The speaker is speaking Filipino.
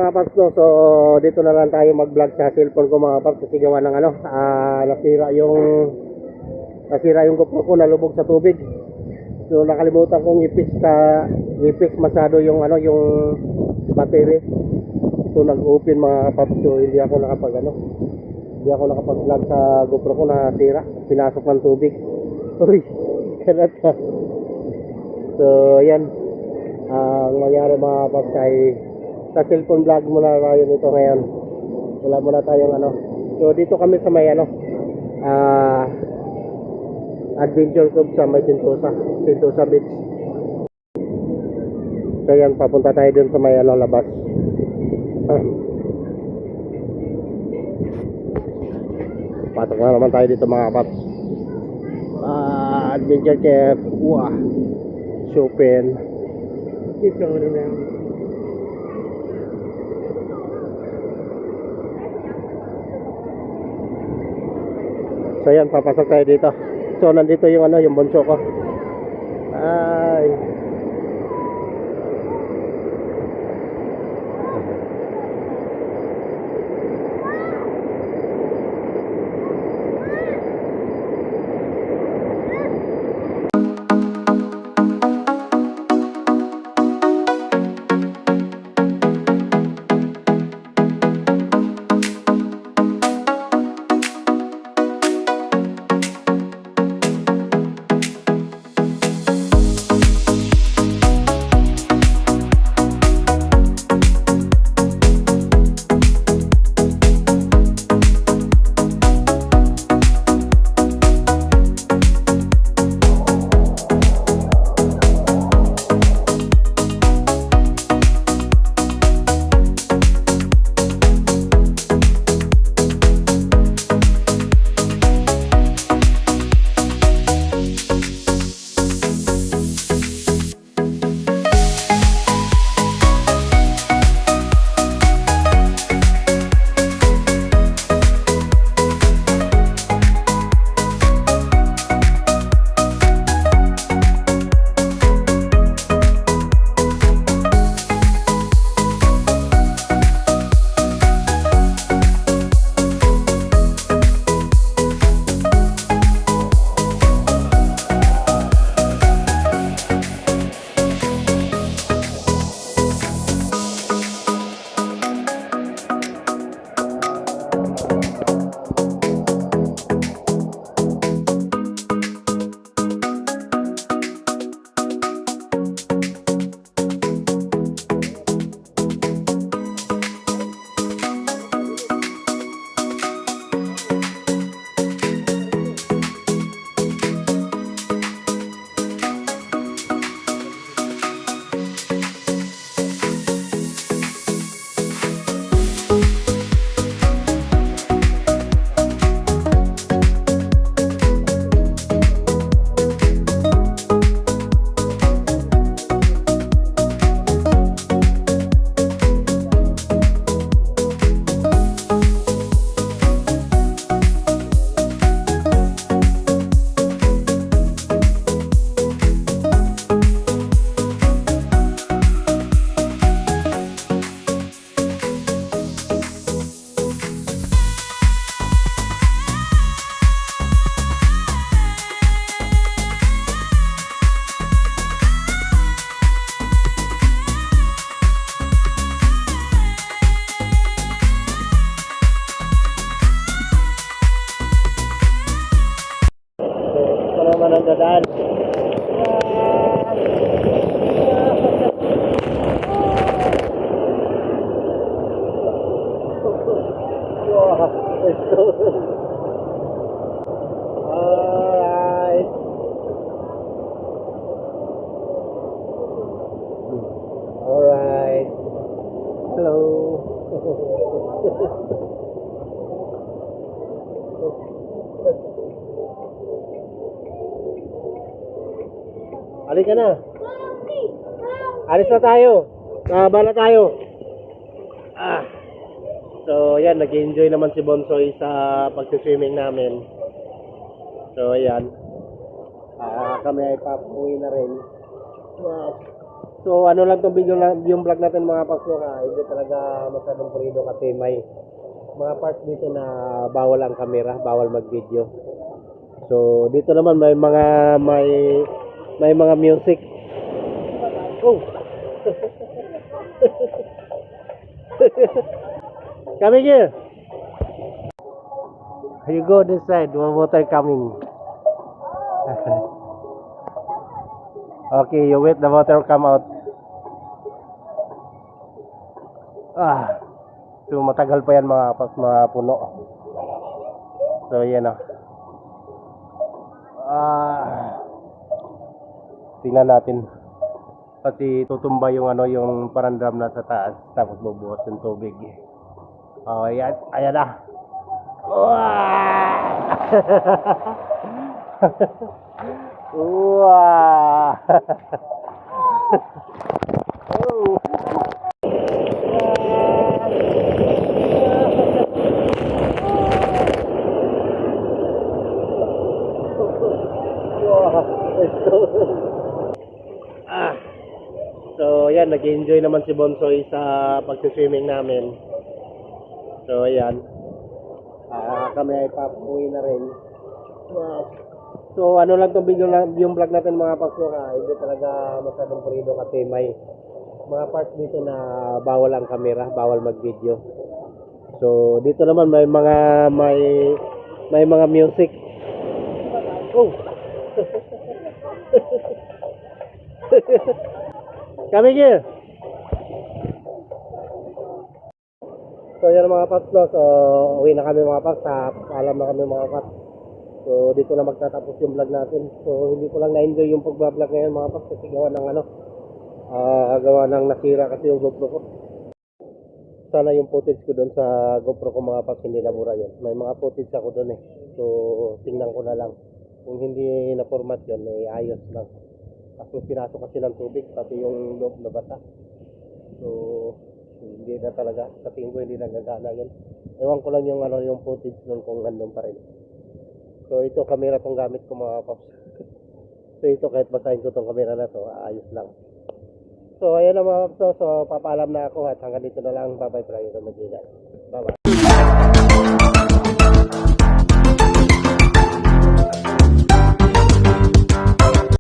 mga paps, no? So dito na lang tayo mag-vlog sa cellphone ko mga paps kasi gawa ng nasira yung GoPro ko, nalubog sa tubig. So nakalimutan kong i-fix masyado yung yung battery. So nag-open mga paps, so hindi ako nakapag-vlog sa GoPro ko, nasira, pinasok ng tubig. Uy, kalat ka. So yan, ang mangyari mga paps ay sa cellphone vlog muna tayo nito ngayon. Wala muna tayong So dito kami sa may Adventure Club sa may Sentosa Beach. So yan, papunta tayo dun sa may labas. Pasok na naman tayo dito mga paps. Adventure Cave. Wah, Chopin. Dito na lang. So yan, papasok tayo dito. So nandito yung yung bunso ko. Ay. Dadaan. Alright. Alright. Hello. Halika na. Alis na tayo. Bala tayo. So, yan. Nag-enjoy naman si Bonsoy sa pag-swimming namin. So, ayan. Kami ay papuwi na rin. Wow. So ano lang tong video na yung vlog natin mga paps, no, hindi talaga masyadong pulido kasi may mga parts dito na bawal ang camera, bawal mag-video. So dito naman may mga music. Oh. Coming here. You go this side, water coming. Okay, you wait the water come out. So matagal pa yan mga pas mga puno. So yan o. Tingnan natin. Pati tutumba yung ano yung parandam na sa taas tapos bubuhos yung tubig. Oh, ayan na. Wah. Oh. So, ayan, nag-enjoy naman si Bonsoy sa pag-swimming namin. So, ayan. Kami ay pauwi na rin. So, ano lang tong video na yung vlog natin mga paps, no, hindi talaga masyadong pulido kasi may mga parts dito na bawal ang camera, bawal mag-video. So, dito naman may mga music. Oh. Coming here. So yan mga paps, no? So uwi na kami mga paps, alam na kami mga paps. So dito na magtatapos yung vlog natin. So hindi ko lang na-enjoy yung pag-vlog ngayon mga paps kasi gawa ng nasira kasi yung GoPro ko. Sana yung footage ko doon sa GoPro ko mga paps hindi nabura yun. May mga footage ako doon eh. So tingnan ko na lang. Kung hindi na-format yun, may ayos lang. Kasi pinasok kasi ng tubig, pati yung loob na bata. So, hindi na talaga. Sa tingin ko hindi nagagana yun. Ewan ko lang yung yung footage nun kung nandun pa rin. So, ito camera tong gamit ko mga paps. So, ito kahit basahin ko tong camera na to, ayos lang. So, ayan na mga paps. So, papaalam na ako at hanggang dito na lang. Bye-bye, Brian. Bye-bye.